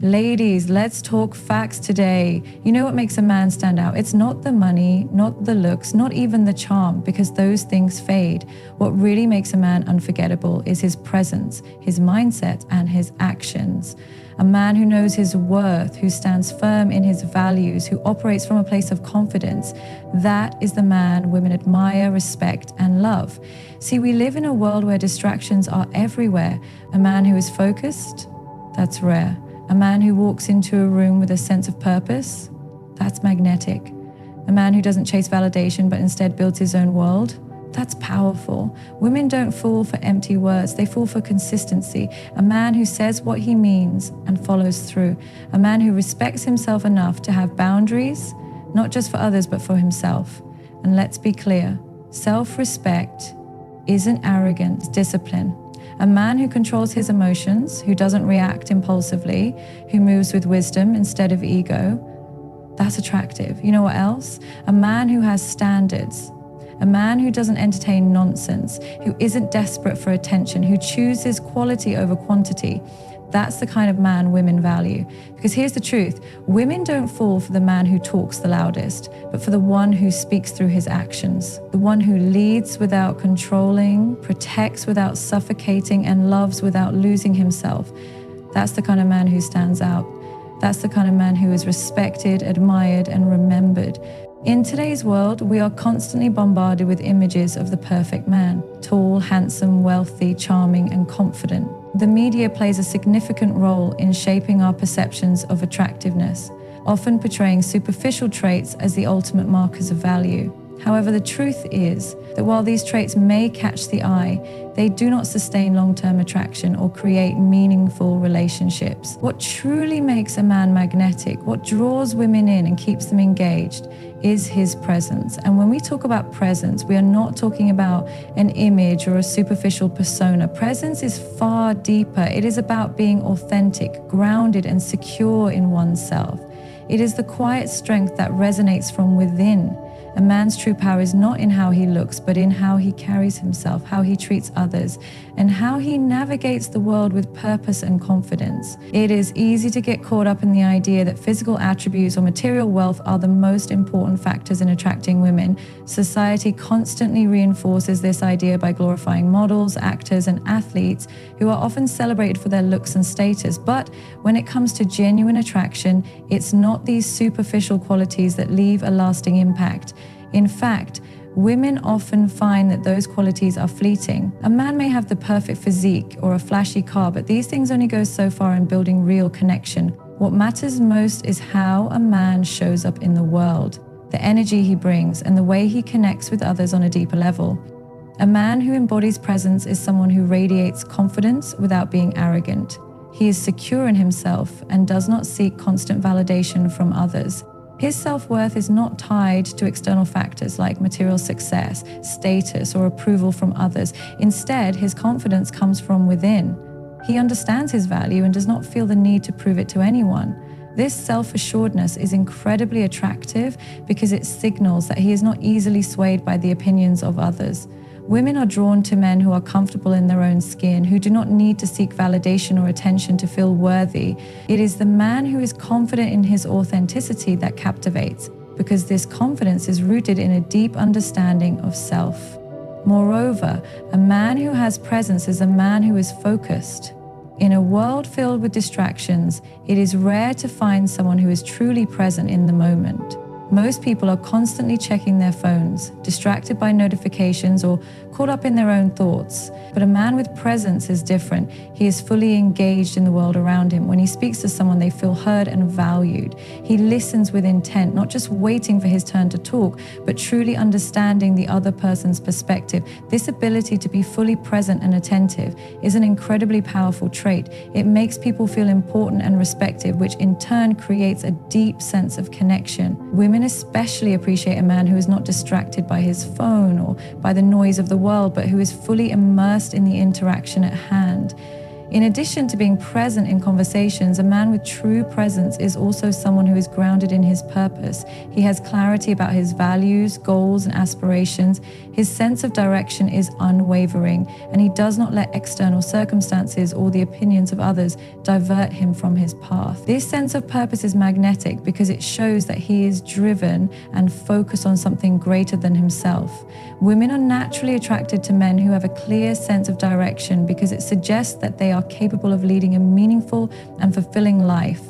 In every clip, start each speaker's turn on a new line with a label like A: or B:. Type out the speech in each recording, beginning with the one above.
A: Ladies, let's talk facts today. You know what makes a man stand out? It's not the money, not the looks, not even the charm, because those things fade. What really makes a man unforgettable is his presence, his mindset, and his actions. A man who knows his worth, who stands firm in his values, who operates from a place of confidence. That is the man women admire, respect, and love. See, we live in a world where distractions are everywhere. A man who is focused, that's rare. A man who walks into a room with a sense of purpose, that's magnetic. A man who doesn't chase validation but instead builds his own world, that's powerful. Women don't fall for empty words, they fall for consistency. A man who says what he means and follows through. A man who respects himself enough to have boundaries, not just for others but for himself. And let's be clear, self-respect isn't arrogance, it's discipline. A man who controls his emotions, who doesn't react impulsively, who moves with wisdom instead of ego, that's attractive. You know what else? A man who has standards. A man who doesn't entertain nonsense, who isn't desperate for attention, who chooses quality over quantity. That's the kind of man women value. Because here's the truth, women don't fall for the man who talks the loudest, but for the one who speaks through his actions. The one who leads without controlling, protects without suffocating, and loves without losing himself. That's the kind of man who stands out. That's the kind of man who is respected, admired, and remembered. In today's world, we are constantly bombarded with images of the perfect man. Tall, handsome, wealthy, charming, and confident. The media plays a significant role in shaping our perceptions of attractiveness, often portraying superficial traits as the ultimate markers of value. However, the truth is that while these traits may catch the eye, they do not sustain long-term attraction or create meaningful relationships. What truly makes a man magnetic, what draws women in and keeps them engaged, is his presence. And when we talk about presence, we are not talking about an image or a superficial persona. Presence is far deeper. It is about being authentic, grounded, and secure in oneself. It is the quiet strength that resonates from within. A man's true power is not in how he looks, but in how he carries himself, how he treats others, and how he navigates the world with purpose and confidence. It is easy to get caught up in the idea that physical attributes or material wealth are the most important factors in attracting women. Society constantly reinforces this idea by glorifying models, actors, and athletes who are often celebrated for their looks and status. But when it comes to genuine attraction, it's not these superficial qualities that leave a lasting impact. In fact, women often find that those qualities are fleeting. A man may have the perfect physique or a flashy car, but these things only go so far in building real connection. What matters most is how a man shows up in the world, the energy he brings, and the way he connects with others on a deeper level. A man who embodies presence is someone who radiates confidence without being arrogant. He is secure in himself and does not seek constant validation from others. His self-worth is not tied to external factors like material success, status, or approval from others. Instead, his confidence comes from within. He understands his value and does not feel the need to prove it to anyone. This self-assuredness is incredibly attractive because it signals that he is not easily swayed by the opinions of others. Women are drawn to men who are comfortable in their own skin, who do not need to seek validation or attention to feel worthy. It is the man who is confident in his authenticity that captivates, because this confidence is rooted in a deep understanding of self. Moreover, a man who has presence is a man who is focused. In a world filled with distractions, it is rare to find someone who is truly present in the moment. Most people are constantly checking their phones, distracted by notifications or caught up in their own thoughts. But a man with presence is different. He is fully engaged in the world around him. When he speaks to someone, they feel heard and valued. He listens with intent, not just waiting for his turn to talk, but truly understanding the other person's perspective. This ability to be fully present and attentive is an incredibly powerful trait. It makes people feel important and respected, which in turn creates a deep sense of connection. Women especially appreciate a man who is not distracted by his phone or by the noise of the world, but who is fully immersed in the interaction at hand. In addition to being present in conversations, a man with true presence is also someone who is grounded in his purpose. He has clarity about his values, goals, and aspirations. His sense of direction is unwavering, and he does not let external circumstances or the opinions of others divert him from his path. This sense of purpose is magnetic because it shows that he is driven and focused on something greater than himself. Women are naturally attracted to men who have a clear sense of direction because it suggests that they are capable of leading a meaningful and fulfilling life.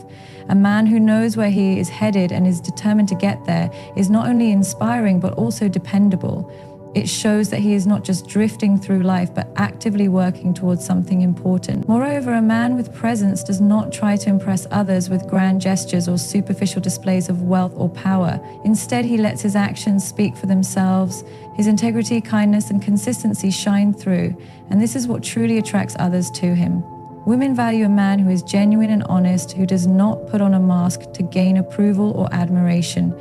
A: A man who knows where he is headed and is determined to get there is not only inspiring but also dependable. It shows that he is not just drifting through life but actively working towards something important. Moreover, a man with presence does not try to impress others with grand gestures or superficial displays of wealth or power. Instead, he lets his actions speak for themselves. His integrity, kindness, and consistency shine through, and this is what truly attracts others to him. Women value a man who is genuine and honest, who does not put on a mask to gain approval or admiration.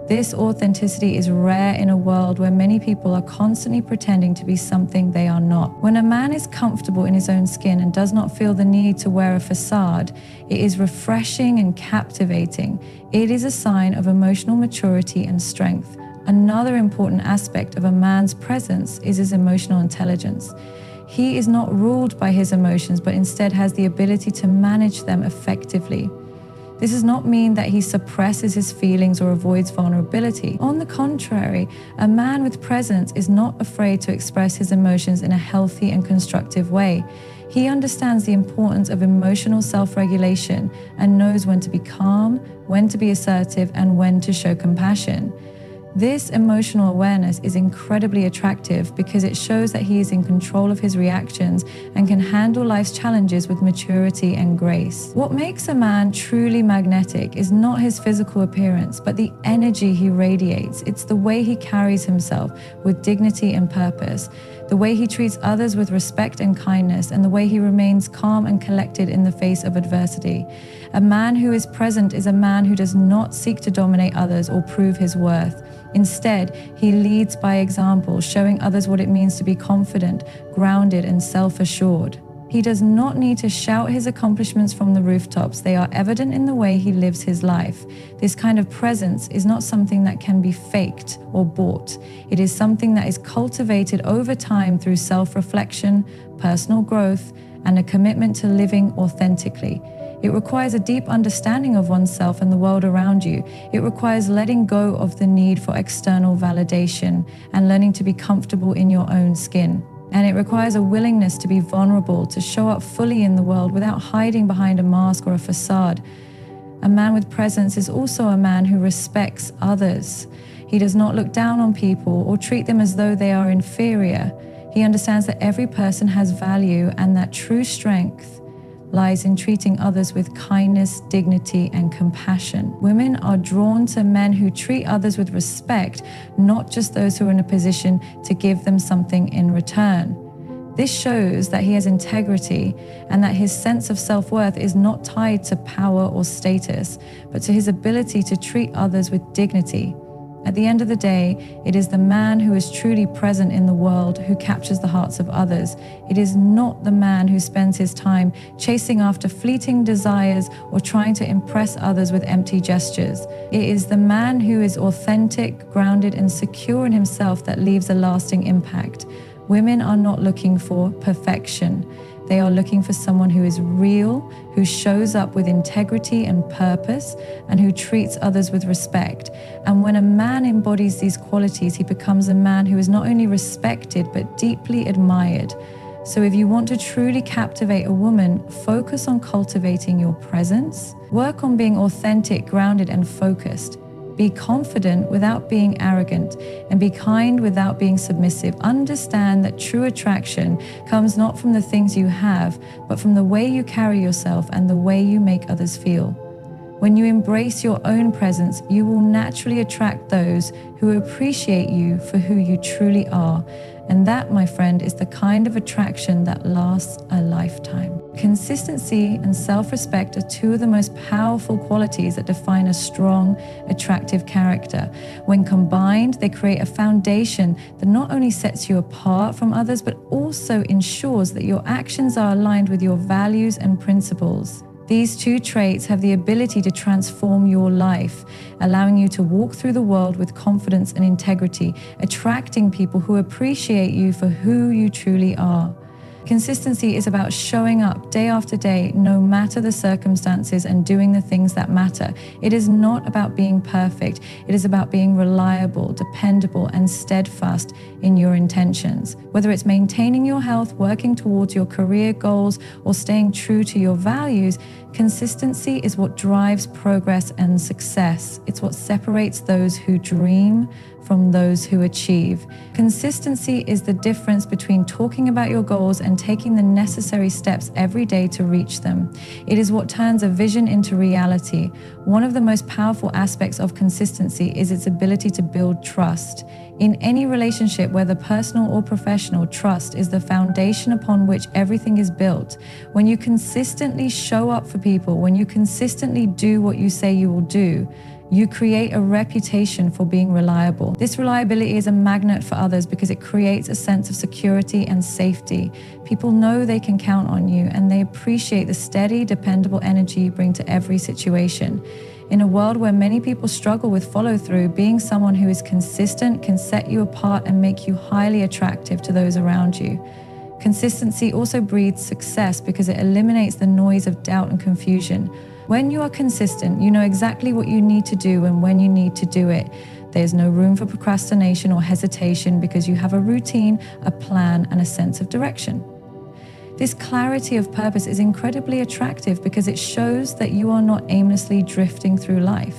A: This authenticity is rare in a world where many people are constantly pretending to be something they are not. When a man is comfortable in his own skin and does not feel the need to wear a facade, it is refreshing and captivating. It is a sign of emotional maturity and strength. Another important aspect of a man's presence is his emotional intelligence. He is not ruled by his emotions, but instead has the ability to manage them effectively. This does not mean that he suppresses his feelings or avoids vulnerability. On the contrary, a man with presence is not afraid to express his emotions in a healthy and constructive way. He understands the importance of emotional self-regulation and knows when to be calm, when to be assertive, and when to show compassion. This emotional awareness is incredibly attractive because it shows that he is in control of his reactions and can handle life's challenges with maturity and grace. What makes a man truly magnetic is not his physical appearance, but the energy he radiates. It's the way he carries himself with dignity and purpose, the way he treats others with respect and kindness, and the way he remains calm and collected in the face of adversity. A man who is present is a man who does not seek to dominate others or prove his worth. Instead, he leads by example, showing others what it means to be confident, grounded, and self-assured. He does not need to shout his accomplishments from the rooftops. They are evident in the way he lives his life. This kind of presence is not something that can be faked or bought. It is something that is cultivated over time through self-reflection, personal growth, and a commitment to living authentically. It requires a deep understanding of oneself and the world around you. It requires letting go of the need for external validation and learning to be comfortable in your own skin. And it requires a willingness to be vulnerable, to show up fully in the world without hiding behind a mask or a facade. A man with presence is also a man who respects others. He does not look down on people or treat them as though they are inferior. He understands that every person has value and that true strength lies in treating others with kindness, dignity, and compassion. Women are drawn to men who treat others with respect, not just those who are in a position to give them something in return. This shows that he has integrity and that his sense of self-worth is not tied to power or status, but to his ability to treat others with dignity. At the end of the day, it is the man who is truly present in the world who captures the hearts of others. It is not the man who spends his time chasing after fleeting desires or trying to impress others with empty gestures. It is the man who is authentic, grounded, and secure in himself that leaves a lasting impact. Women are not looking for perfection. They are looking for someone who is real, who shows up with integrity and purpose, and who treats others with respect. And when a man embodies these qualities, he becomes a man who is not only respected, but deeply admired. So if you want to truly captivate a woman, focus on cultivating your presence. Work on being authentic, grounded, and focused. Be confident without being arrogant, and be kind without being submissive. Understand that true attraction comes not from the things you have, but from the way you carry yourself and the way you make others feel. When you embrace your own presence, you will naturally attract those who appreciate you for who you truly are. And that, my friend, is the kind of attraction that lasts a lifetime. Consistency and self-respect are two of the most powerful qualities that define a strong, attractive character. When combined, they create a foundation that not only sets you apart from others, but also ensures that your actions are aligned with your values and principles. These two traits have the ability to transform your life, allowing you to walk through the world with confidence and integrity, attracting people who appreciate you for who you truly are. Consistency is about showing up day after day, no matter the circumstances, and doing the things that matter. It is not about being perfect. It is about being reliable, dependable, and steadfast in your intentions. Whether it's maintaining your health, working towards your career goals, or staying true to your values, consistency is what drives progress and success. It's what separates those who dream from those who achieve. Consistency is the difference between talking about your goals and taking the necessary steps every day to reach them. It is what turns a vision into reality. One of the most powerful aspects of consistency is its ability to build trust. In any relationship, whether personal or professional, trust is the foundation upon which everything is built. When you consistently show up for people, when you consistently do what you say you will do, you create a reputation for being reliable. This reliability is a magnet for others because it creates a sense of security and safety. People know they can count on you, and they appreciate the steady, dependable energy you bring to every situation. In a world where many people struggle with follow-through, being someone who is consistent can set you apart and make you highly attractive to those around you. Consistency also breeds success because it eliminates the noise of doubt and confusion. When you are consistent, you know exactly what you need to do and when you need to do it. There's no room for procrastination or hesitation because you have a routine, a plan, and a sense of direction. This clarity of purpose is incredibly attractive because it shows that you are not aimlessly drifting through life.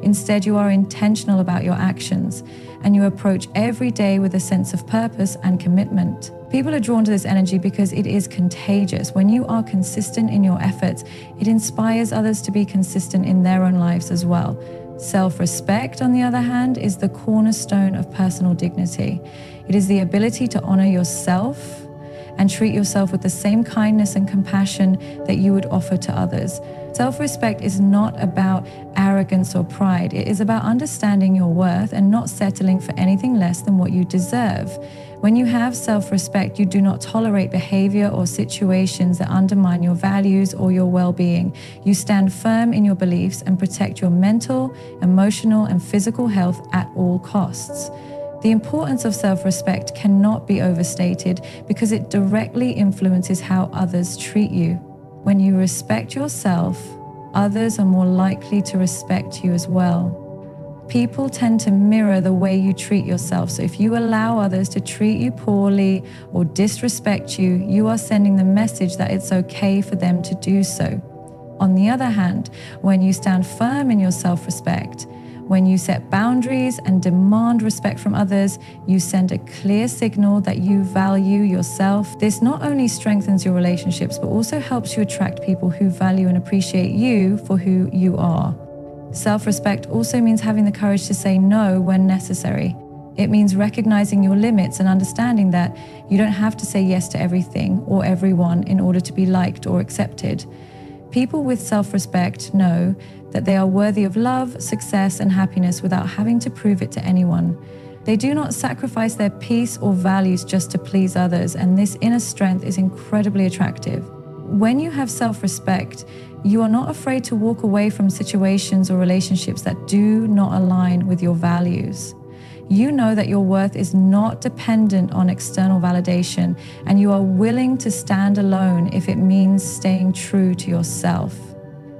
A: Instead, you are intentional about your actions, and you approach every day with a sense of purpose and commitment. People are drawn to this energy because it is contagious. When you are consistent in your efforts, it inspires others to be consistent in their own lives as well. Self-respect, on the other hand, is the cornerstone of personal dignity. It is the ability to honor yourself and treat yourself with the same kindness and compassion that you would offer to others. Self-respect is not about arrogance or pride. It is about understanding your worth and not settling for anything less than what you deserve. When you have self-respect, you do not tolerate behavior or situations that undermine your values or your well-being. You stand firm in your beliefs and protect your mental, emotional, and physical health at all costs. The importance of self-respect cannot be overstated because it directly influences how others treat you. When you respect yourself, others are more likely to respect you as well. People tend to mirror the way you treat yourself. So if you allow others to treat you poorly or disrespect you, you are sending the message that it's okay for them to do so. On the other hand, when you stand firm in your self-respect, when you set boundaries and demand respect from others, you send a clear signal that you value yourself. This not only strengthens your relationships, but also helps you attract people who value and appreciate you for who you are. Self-respect also means having the courage to say no when necessary. It means recognizing your limits and understanding that you don't have to say yes to everything or everyone in order to be liked or accepted. People with self-respect know that they are worthy of love, success, and happiness without having to prove it to anyone. They do not sacrifice their peace or values just to please others, and this inner strength is incredibly attractive. When you have self-respect, you are not afraid to walk away from situations or relationships that do not align with your values. You know that your worth is not dependent on external validation, and you are willing to stand alone if it means staying true to yourself.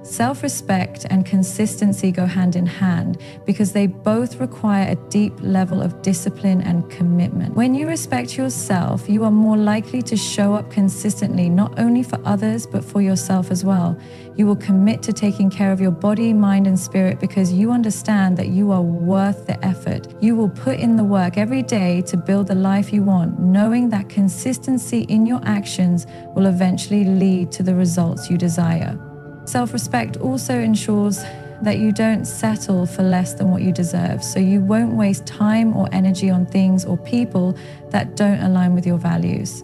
A: Self-respect and consistency go hand in hand because they both require a deep level of discipline and commitment. When you respect yourself, you are more likely to show up consistently, not only for others, but for yourself as well. You will commit to taking care of your body, mind, and spirit because you understand that you are worth the effort. You will put in the work every day to build the life you want, knowing that consistency in your actions will eventually lead to the results you desire. Self-respect also ensures that you don't settle for less than what you deserve, so you won't waste time or energy on things or people that don't align with your values.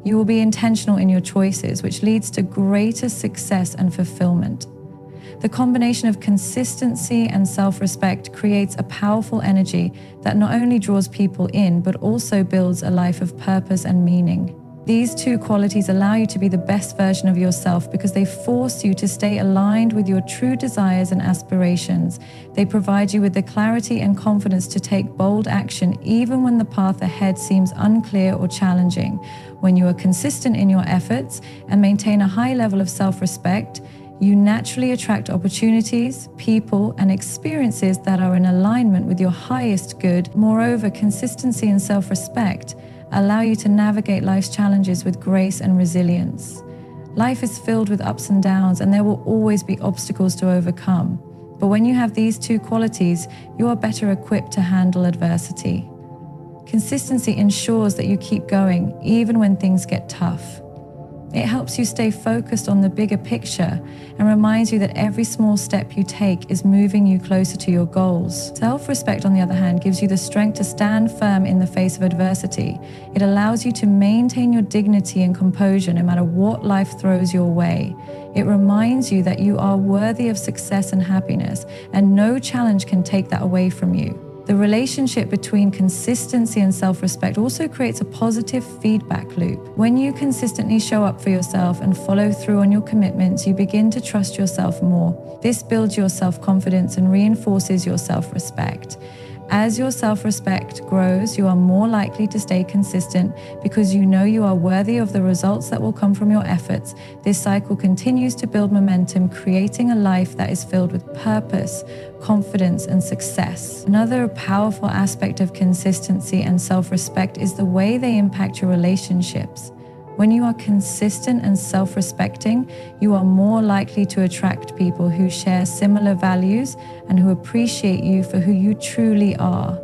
A: You will be intentional in your choices, which leads to greater success and fulfillment. The combination of consistency and self-respect creates a powerful energy that not only draws people in, but also builds a life of purpose and meaning. These two qualities allow you to be the best version of yourself because they force you to stay aligned with your true desires and aspirations. They provide you with the clarity and confidence to take bold action even when the path ahead seems unclear or challenging. When you are consistent in your efforts and maintain a high level of self-respect, you naturally attract opportunities, people, and experiences that are in alignment with your highest good. Moreover, consistency and self-respect allow you to navigate life's challenges with grace and resilience. Life is filled with ups and downs, and there will always be obstacles to overcome. But when you have these two qualities, you are better equipped to handle adversity. Consistency ensures that you keep going even when things get tough. It helps you stay focused on the bigger picture and reminds you that every small step you take is moving you closer to your goals. Self-respect, on the other hand, gives you the strength to stand firm in the face of adversity. It allows you to maintain your dignity and composure no matter what life throws your way. It reminds you that you are worthy of success and happiness, and no challenge can take that away from you. The relationship between consistency and self-respect also creates a positive feedback loop. When you consistently show up for yourself and follow through on your commitments, you begin to trust yourself more. This builds your self-confidence and reinforces your self-respect. As your self-respect grows, you are more likely to stay consistent because you know you are worthy of the results that will come from your efforts. This cycle continues to build momentum, creating a life that is filled with purpose, confidence, and success. Another powerful aspect of consistency and self-respect is the way they impact your relationships. When you are consistent and self-respecting, you are more likely to attract people who share similar values and who appreciate you for who you truly are.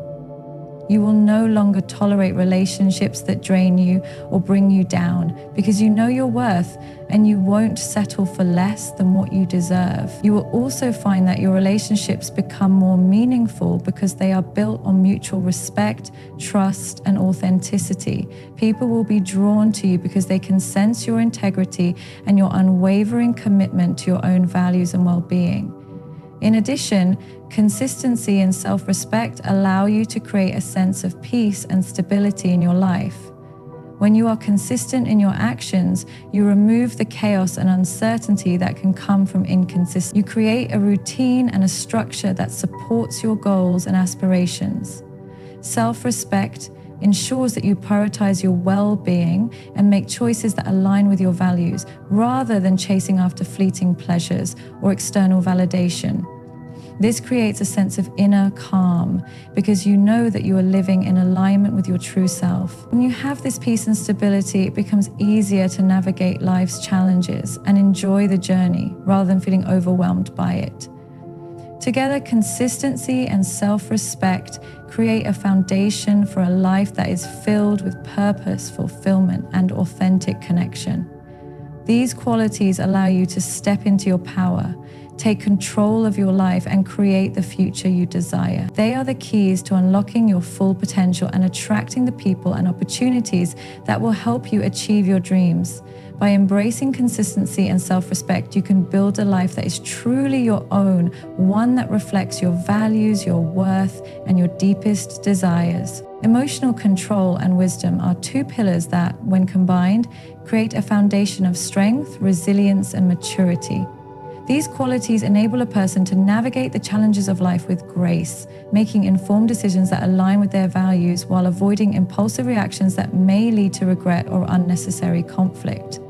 A: You will no longer tolerate relationships that drain you or bring you down because you know your worth, and you won't settle for less than what you deserve. You will also find that your relationships become more meaningful because they are built on mutual respect, trust, and authenticity. People will be drawn to you because they can sense your integrity and your unwavering commitment to your own values and well-being. In addition, consistency and self-respect allow you to create a sense of peace and stability in your life. When you are consistent in your actions, you remove the chaos and uncertainty that can come from inconsistency. You create a routine and a structure that supports your goals and aspirations. Self-respect ensures that you prioritize your well-being and make choices that align with your values, rather than chasing after fleeting pleasures or external validation. This creates a sense of inner calm because you know that you are living in alignment with your true self. When you have this peace and stability, it becomes easier to navigate life's challenges and enjoy the journey rather than feeling overwhelmed by it. Together, consistency and self-respect create a foundation for a life that is filled with purpose, fulfillment, and authentic connection. These qualities allow you to step into your power, take control of your life, and create the future you desire. They are the keys to unlocking your full potential and attracting the people and opportunities that will help you achieve your dreams. By embracing consistency and self-respect, you can build a life that is truly your own, one that reflects your values, your worth, and your deepest desires. Emotional control and wisdom are two pillars that, when combined, create a foundation of strength, resilience, and maturity. These qualities enable a person to navigate the challenges of life with grace, making informed decisions that align with their values while avoiding impulsive reactions that may lead to regret or unnecessary conflict.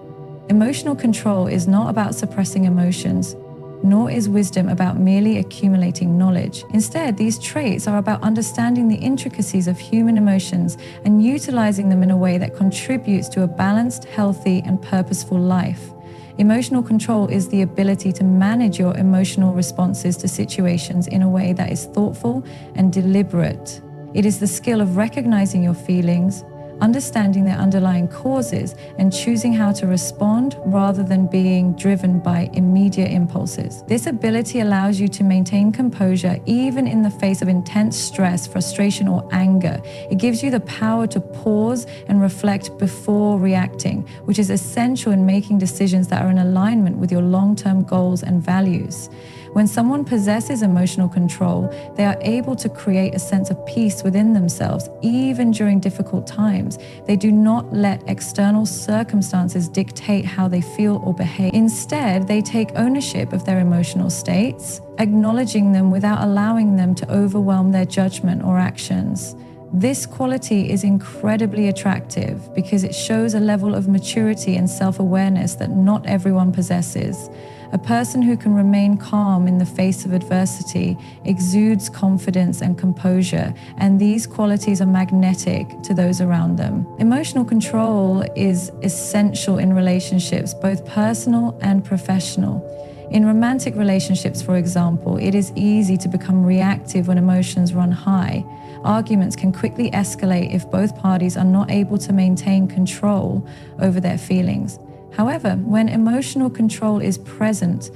A: Emotional control is not about suppressing emotions, nor is wisdom about merely accumulating knowledge. Instead, these traits are about understanding the intricacies of human emotions and utilizing them in a way that contributes to a balanced, healthy, and purposeful life. Emotional control is the ability to manage your emotional responses to situations in a way that is thoughtful and deliberate. It is the skill of recognizing your feelings, understanding their underlying causes, and choosing how to respond rather than being driven by immediate impulses. This ability allows you to maintain composure even in the face of intense stress, frustration, or anger. It gives you the power to pause and reflect before reacting, which is essential in making decisions that are in alignment with your long-term goals and values. When someone possesses emotional control, they are able to create a sense of peace within themselves, even during difficult times. They do not let external circumstances dictate how they feel or behave. Instead, they take ownership of their emotional states, acknowledging them without allowing them to overwhelm their judgment or actions. This quality is incredibly attractive because it shows a level of maturity and self-awareness that not everyone possesses. A person who can remain calm in the face of adversity exudes confidence and composure, and these qualities are magnetic to those around them. Emotional control is essential in relationships, both personal and professional. In romantic relationships, for example, it is easy to become reactive when emotions run high. Arguments can quickly escalate if both parties are not able to maintain control over their feelings. However, when emotional control is present,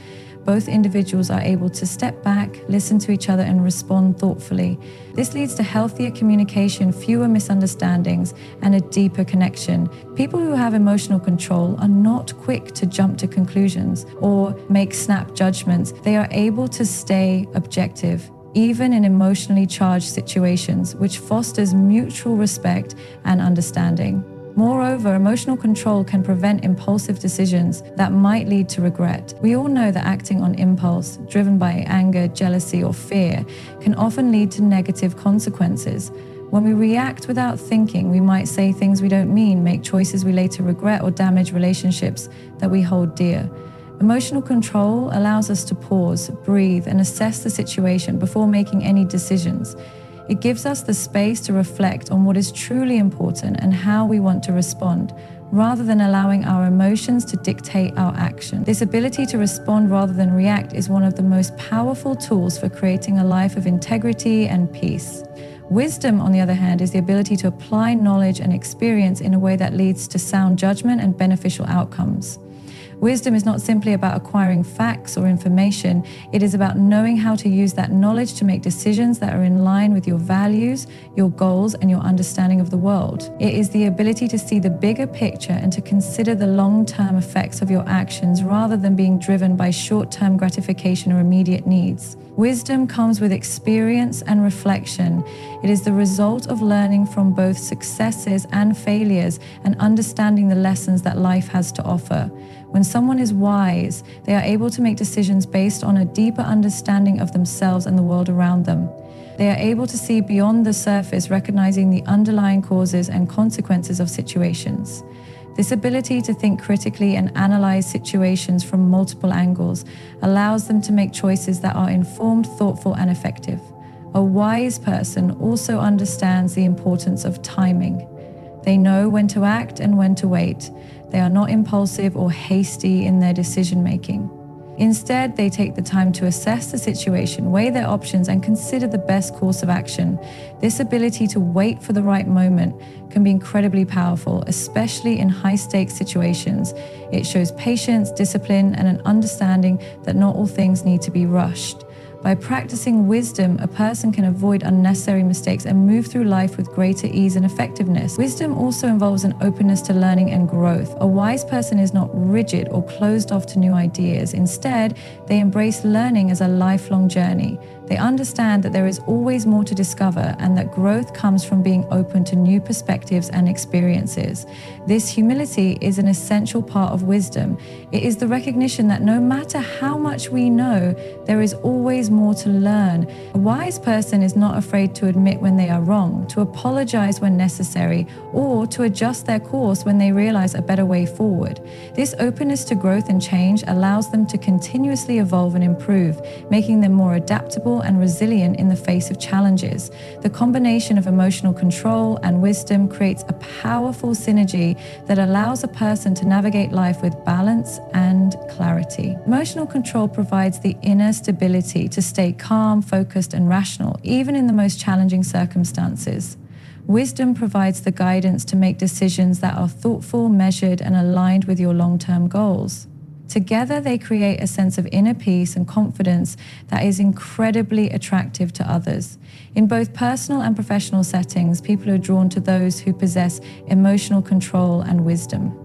A: both individuals are able to step back, listen to each other, and respond thoughtfully. This leads to healthier communication, fewer misunderstandings, and a deeper connection. People who have emotional control are not quick to jump to conclusions or make snap judgments. They are able to stay objective, even in emotionally charged situations, which fosters mutual respect and understanding. Moreover, emotional control can prevent impulsive decisions that might lead to regret. We all know that acting on impulse, driven by anger, jealousy, or fear, can often lead to negative consequences. When we react without thinking, we might say things we don't mean, make choices we later regret, or damage relationships that we hold dear. Emotional control allows us to pause, breathe, and assess the situation before making any decisions. It gives us the space to reflect on what is truly important and how we want to respond, rather than allowing our emotions to dictate our action. This ability to respond rather than react is one of the most powerful tools for creating a life of integrity and peace. Wisdom, on the other hand, is the ability to apply knowledge and experience in a way that leads to sound judgment and beneficial outcomes. Wisdom is not simply about acquiring facts or information. It is about knowing how to use that knowledge to make decisions that are in line with your values, your goals, and your understanding of the world. It is the ability to see the bigger picture and to consider the long-term effects of your actions rather than being driven by short-term gratification or immediate needs. Wisdom comes with experience and reflection. It is the result of learning from both successes and failures and understanding the lessons that life has to offer. When someone is wise, they are able to make decisions based on a deeper understanding of themselves and the world around them. They are able to see beyond the surface, recognizing the underlying causes and consequences of situations. This ability to think critically and analyze situations from multiple angles allows them to make choices that are informed, thoughtful, and effective. A wise person also understands the importance of timing. They know when to act and when to wait. They are not impulsive or hasty in their decision-making. Instead, they take the time to assess the situation, weigh their options, and consider the best course of action. This ability to wait for the right moment can be incredibly powerful, especially in high-stakes situations. It shows patience, discipline, and an understanding that not all things need to be rushed. By practicing wisdom, a person can avoid unnecessary mistakes and move through life with greater ease and effectiveness. Wisdom also involves an openness to learning and growth. A wise person is not rigid or closed off to new ideas. Instead, they embrace learning as a lifelong journey. They understand that there is always more to discover and that growth comes from being open to new perspectives and experiences. This humility is an essential part of wisdom. It is the recognition that no matter how much we know, there is always more to learn. A wise person is not afraid to admit when they are wrong, to apologize when necessary, or to adjust their course when they realize a better way forward. This openness to growth and change allows them to continuously evolve and improve, making them more adaptable and resilient in the face of challenges. The combination of emotional control and wisdom creates a powerful synergy that allows a person to navigate life with balance and clarity. Emotional control provides the inner stability to stay calm, focused, and rational, even in the most challenging circumstances. Wisdom provides the guidance to make decisions that are thoughtful, measured, and aligned with your long-term goals. Together, they create a sense of inner peace and confidence that is incredibly attractive to others. In both personal and professional settings, people are drawn to those who possess emotional control and wisdom.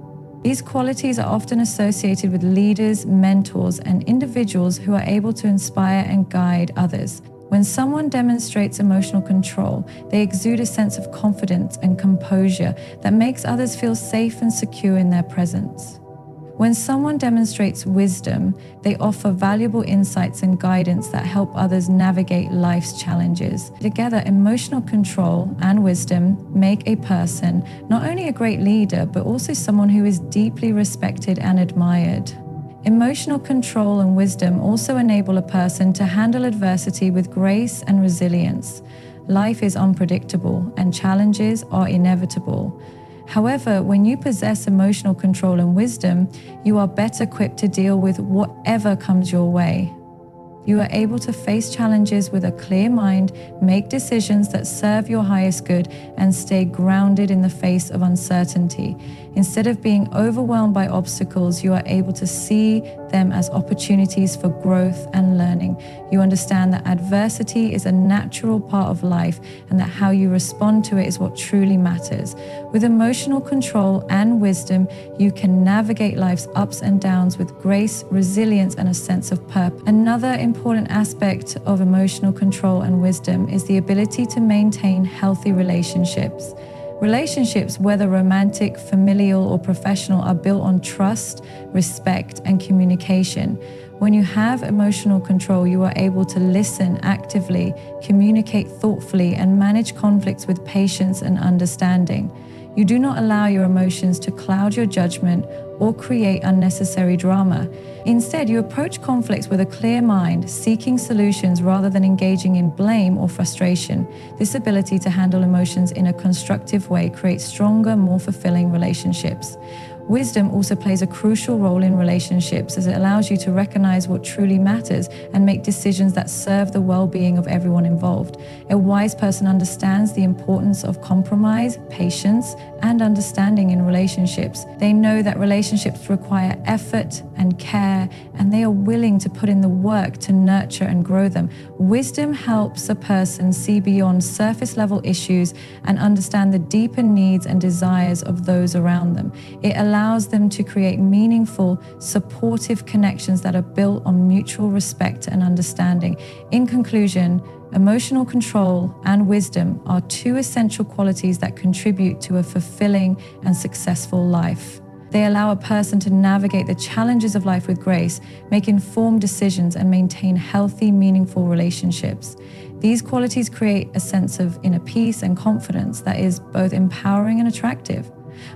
A: These qualities are often associated with leaders, mentors, and individuals who are able to inspire and guide others. When someone demonstrates emotional control, they exude a sense of confidence and composure that makes others feel safe and secure in their presence. When someone demonstrates wisdom, they offer valuable insights and guidance that help others navigate life's challenges. Together, emotional control and wisdom make a person not only a great leader, but also someone who is deeply respected and admired. Emotional control and wisdom also enable a person to handle adversity with grace and resilience. Life is unpredictable and challenges are inevitable. However, when you possess emotional control and wisdom, you are better equipped to deal with whatever comes your way. You are able to face challenges with a clear mind, make decisions that serve your highest good, and stay grounded in the face of uncertainty. Instead of being overwhelmed by obstacles, you are able to see them as opportunities for growth and learning. You understand that adversity is a natural part of life and that how you respond to it is what truly matters. With emotional control and wisdom, you can navigate life's ups and downs with grace, resilience, and a sense of purpose. Another important aspect of emotional control and wisdom is the ability to maintain healthy relationships. Relationships, whether romantic, familial, or professional, are built on trust, respect, and communication. When you have emotional control, you are able to listen actively, communicate thoughtfully, and manage conflicts with patience and understanding. You do not allow your emotions to cloud your judgment or create unnecessary drama. Instead, you approach conflicts with a clear mind, seeking solutions rather than engaging in blame or frustration. This ability to handle emotions in a constructive way creates stronger, more fulfilling relationships. Wisdom also plays a crucial role in relationships as it allows you to recognize what truly matters and make decisions that serve the well-being of everyone involved. A wise person understands the importance of compromise, patience, and understanding in relationships. They know that relationships require effort and care, and they are willing to put in the work to nurture and grow them. Wisdom helps a person see beyond surface-level issues and understand the deeper needs and desires of those around them. It allows them to create meaningful, supportive connections that are built on mutual respect and understanding. In conclusion, emotional control and wisdom are two essential qualities that contribute to a fulfilling and successful life. They allow a person to navigate the challenges of life with grace, make informed decisions, and maintain healthy, meaningful relationships. These qualities create a sense of inner peace and confidence that is both empowering and attractive.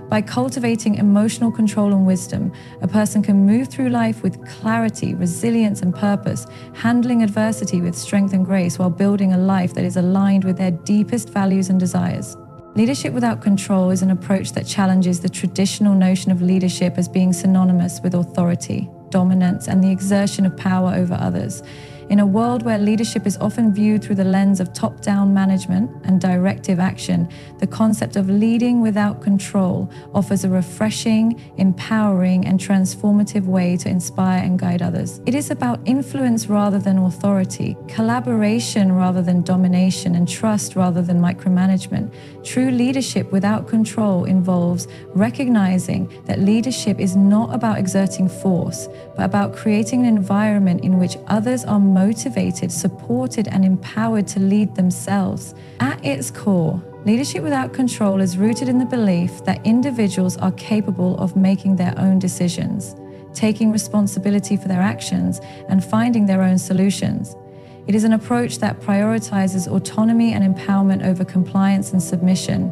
A: By cultivating emotional control and wisdom, a person can move through life with clarity, resilience, and purpose, handling adversity with strength and grace while building a life that is aligned with their deepest values and desires. Leadership without control is an approach that challenges the traditional notion of leadership as being synonymous with authority, dominance, and the exertion of power over others. In a world where leadership is often viewed through the lens of top-down management and directive action, the concept of leading without control offers a refreshing, empowering, and transformative way to inspire and guide others. It is about influence rather than authority, collaboration rather than domination, and trust rather than micromanagement. True leadership without control involves recognizing that leadership is not about exerting force, but about creating an environment in which others are motivated, supported, and empowered to lead themselves. At its core, leadership without control is rooted in the belief that individuals are capable of making their own decisions, taking responsibility for their actions, and finding their own solutions. It is an approach that prioritizes autonomy and empowerment over compliance and submission.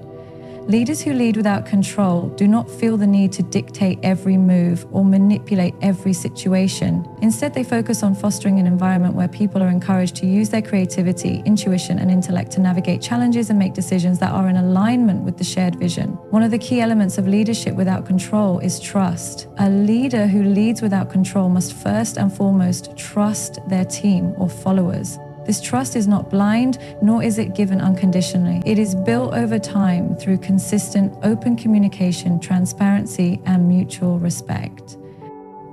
A: Leaders who lead without control do not feel the need to dictate every move or manipulate every situation. Instead, they focus on fostering an environment where people are encouraged to use their creativity, intuition, and intellect to navigate challenges and make decisions that are in alignment with the shared vision. One of the key elements of leadership without control is trust. A leader who leads without control must first and foremost trust their team or followers. This trust is not blind, nor is it given unconditionally. It is built over time through consistent, open communication, transparency, and mutual respect.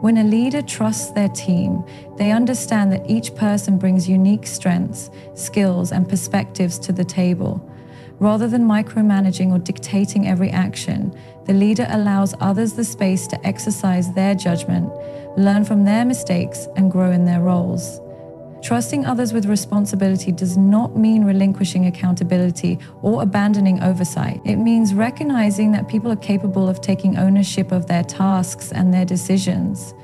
A: When a leader trusts their team, they understand that each person brings unique strengths, skills, and perspectives to the table. Rather than micromanaging or dictating every action, the leader allows others the space to exercise their judgment, learn from their mistakes, and grow in their roles. Trusting others with responsibility does not mean relinquishing accountability or abandoning oversight. It means recognizing that people are capable of taking ownership of their tasks and their decisions.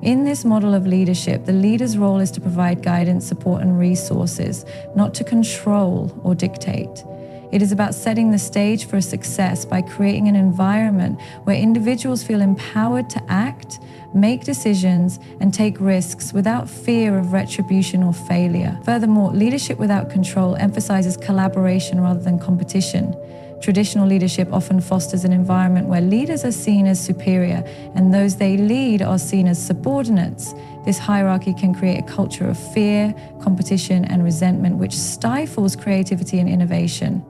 A: In this model of leadership, the leader's role is to provide guidance, support, and resources, not to control or dictate. It is about setting the stage for success by creating an environment where individuals feel empowered to act, make decisions, and take risks without fear of retribution or failure. Furthermore, leadership without control emphasizes collaboration rather than competition. Traditional leadership often fosters an environment where leaders are seen as superior and those they lead are seen as subordinates. This hierarchy can create a culture of fear, competition, and resentment, which stifles creativity and innovation.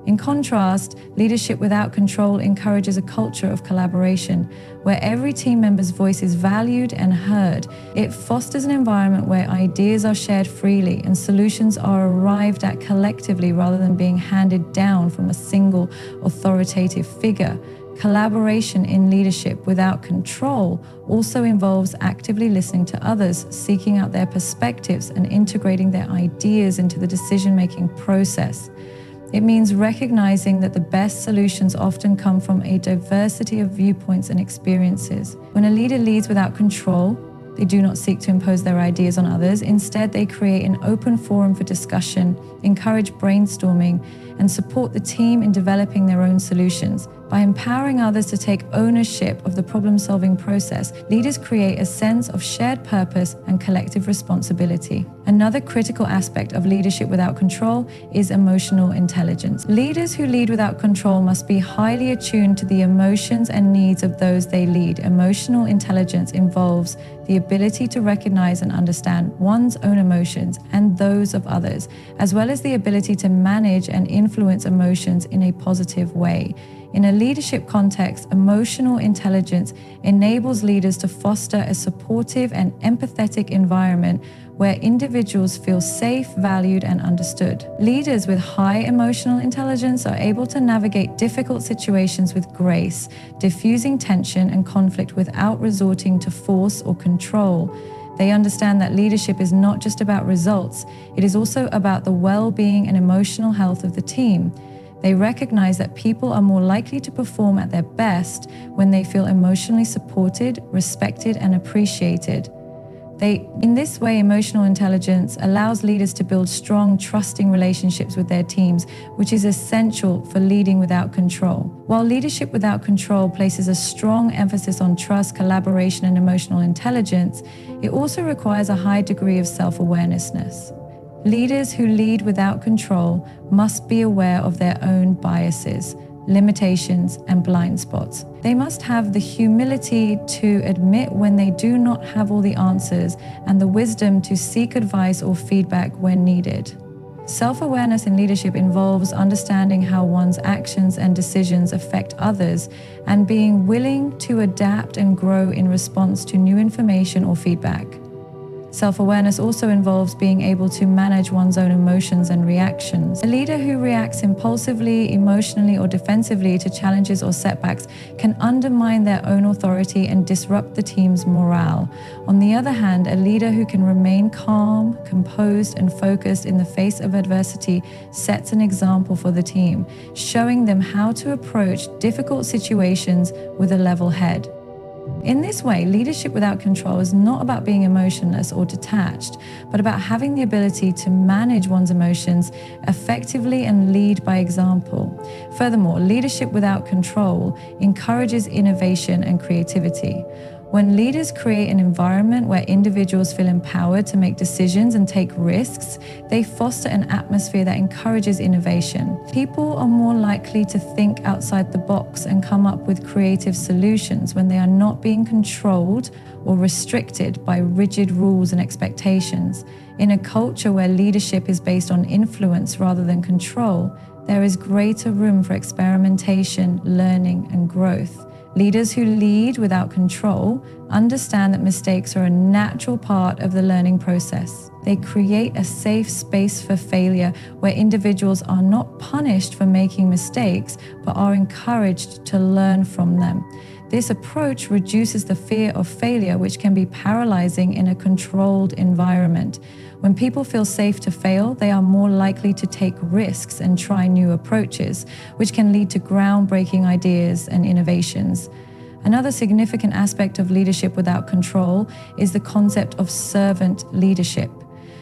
A: In contrast, leadership without control encourages a culture of collaboration, where every team member's voice is valued and heard. It fosters an environment where ideas are shared freely and solutions are arrived at collectively rather than being handed down from a single authoritative figure. Collaboration in leadership without control also involves actively listening to others, seeking out their perspectives, and integrating their ideas into the decision-making process. It means recognizing that the best solutions often come from a diversity of viewpoints and experiences. When a leader leads without control, they do not seek to impose their ideas on others. Instead, they create an open forum for discussion, encourage brainstorming, and support the team in developing their own solutions. By empowering others to take ownership of the problem-solving process, leaders create a sense of shared purpose and collective responsibility. Another critical aspect of leadership without control is emotional intelligence. Leaders who lead without control must be highly attuned to the emotions and needs of those they lead. Emotional intelligence involves the ability to recognize and understand one's own emotions and those of others, as well as the ability to manage and influence emotions in a positive way. In a leadership context, emotional intelligence enables leaders to foster a supportive and empathetic environment where individuals feel safe, valued, and understood. Leaders with high emotional intelligence are able to navigate difficult situations with grace, diffusing tension and conflict without resorting to force or control. They understand that leadership is not just about results, it is also about the well-being and emotional health of the team. They recognize that people are more likely to perform at their best when they feel emotionally supported, respected, and appreciated. In this way, emotional intelligence allows leaders to build strong, trusting relationships with their teams, which is essential for leading without control. While leadership without control places a strong emphasis on trust, collaboration, and emotional intelligence, it also requires a high degree of self-awareness. Leaders who lead without control must be aware of their own biases, limitations, and blind spots. They must have the humility to admit when they do not have all the answers and the wisdom to seek advice or feedback when needed. Self-awareness in leadership involves understanding how one's actions and decisions affect others and being willing to adapt and grow in response to new information or feedback. Self-awareness also involves being able to manage one's own emotions and reactions. A leader who reacts impulsively, emotionally, or defensively to challenges or setbacks can undermine their own authority and disrupt the team's morale. On the other hand, a leader who can remain calm, composed, and focused in the face of adversity sets an example for the team, showing them how to approach difficult situations with a level head. In this way, leadership without control is not about being emotionless or detached, but about having the ability to manage one's emotions effectively and lead by example. Furthermore, leadership without control encourages innovation and creativity. When leaders create an environment where individuals feel empowered to make decisions and take risks, they foster an atmosphere that encourages innovation. People are more likely to think outside the box and come up with creative solutions when they are not being controlled or restricted by rigid rules and expectations. In a culture where leadership is based on influence rather than control, there is greater room for experimentation, learning, and growth. Leaders who lead without control understand that mistakes are a natural part of the learning process. They create a safe space for failure where individuals are not punished for making mistakes, but are encouraged to learn from them. This approach reduces the fear of failure, which can be paralyzing in a controlled environment. When people feel safe to fail, they are more likely to take risks and try new approaches, which can lead to groundbreaking ideas and innovations. Another significant aspect of leadership without control is the concept of servant leadership.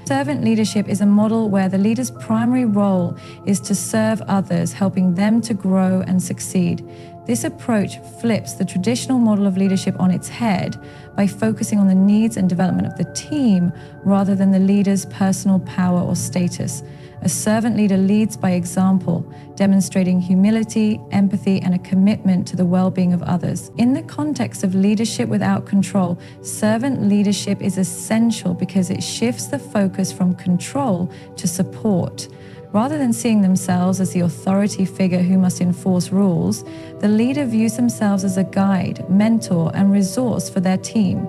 A: Servant leadership is a model where the leader's primary role is to serve others, helping them to grow and succeed. This approach flips the traditional model of leadership on its head by focusing on the needs and development of the team rather than the leader's personal power or status. A servant leader leads by example, demonstrating humility, empathy, and a commitment to the well-being of others. In the context of leadership without control, servant leadership is essential because it shifts the focus from control to support. Rather than seeing themselves as the authority figure who must enforce rules, the leader views themselves as a guide, mentor, and resource for their team.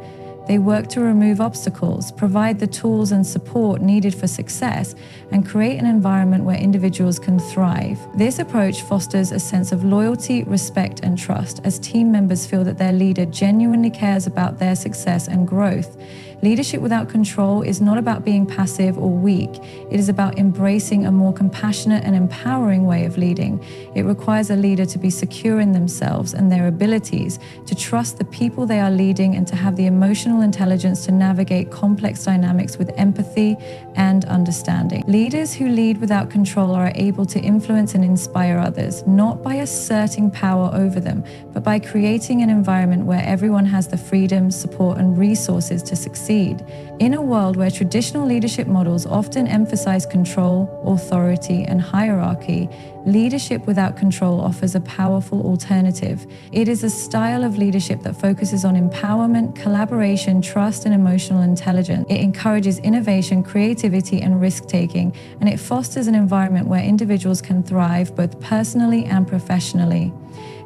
A: They work to remove obstacles, provide the tools and support needed for success, and create an environment where individuals can thrive. This approach fosters a sense of loyalty, respect, and trust as team members feel that their leader genuinely cares about their success and growth. Leadership without control is not about being passive or weak. It is about embracing a more compassionate and empowering way of leading. It requires a leader to be secure in themselves and their abilities, to trust the people they are leading, and to have the emotional intelligence to navigate complex dynamics with empathy and understanding. Leaders who lead without control are able to influence and inspire others, not by asserting power over them, but by creating an environment where everyone has the freedom, support, and resources to succeed. In a world where traditional leadership models often emphasize control, authority, and hierarchy, leadership without control offers a powerful alternative. It is a style of leadership that focuses on empowerment, collaboration, trust, and emotional intelligence. It encourages innovation, creativity, and risk-taking, and it fosters an environment where individuals can thrive both personally and professionally.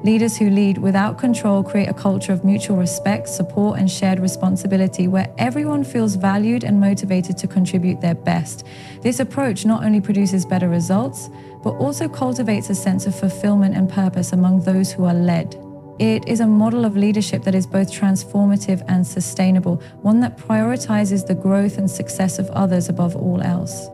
A: Leaders who lead without control create a culture of mutual respect, support, and shared responsibility where everyone feels valued and motivated to contribute their best. This approach not only produces better results, but also cultivates a sense of fulfillment and purpose among those who are led. It is a model of leadership that is both transformative and sustainable, one that prioritizes the growth and success of others above all else.